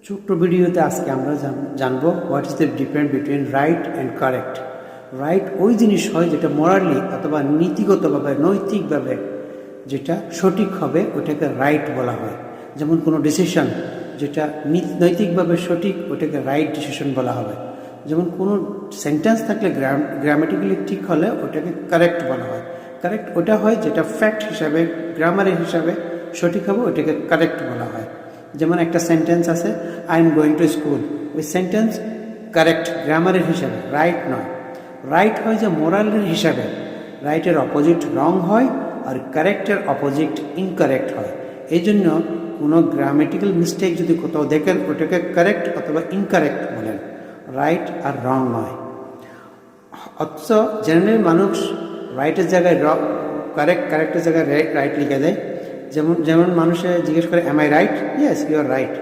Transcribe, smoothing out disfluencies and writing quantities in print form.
ছোট্ট ভিডিওতে আজকে আমরা জানবো what is the difference between right and correct. Right ওই জিনিস হয় যেটা মোরালি অথবা নীতিগতভাবে নৈতিকভাবে যেটা সঠিক হবে ওটাকে রাইট বলা হয়। যেমন কোনো ডিসিশন যেটা নৈতিকভাবে সঠিক ওটাকে রাইট ডিসিশন বলা হবে। যেমন কোনো সেন্টেন্স থাকলে গ্রামাটিক্যালি ঠিক হলে ওটাকে কারেক্ট বলা হয়। কারেক্ট ওটা হয় যেটা ফ্যাক্ট হিসাবে গ্রামারের হিসাবে সঠিক হবে ওটাকে কারেক্ট বলা হয়। যেমন একটা সেন্টেন্স আছে I am going to school, ওই সেন্টেন্স কারেক্ট গ্রামারের হিসাবে, রাইট নয়। রাইট হয় যে মোরালের হিসাবে, রাইটের অপোজিট রং হয় আর কারেক্টের অপোজিট ইনকারেক্ট হয়। এই জন্য কোনো গ্রামেটিক্যাল মিস্টেক যদি কোথাও দেখেন ওটাকে কারেক্ট অথবা ইনকারেক্ট বলেন, রাইট আর রং নয়। অথচ জেনারেল মানুষ রাইটের জায়গায় কারেক্টের জায়গায় রাইট লিখে দেয়। যেমন মানুষে জিজ্ঞেস করে am I right, yes you are right.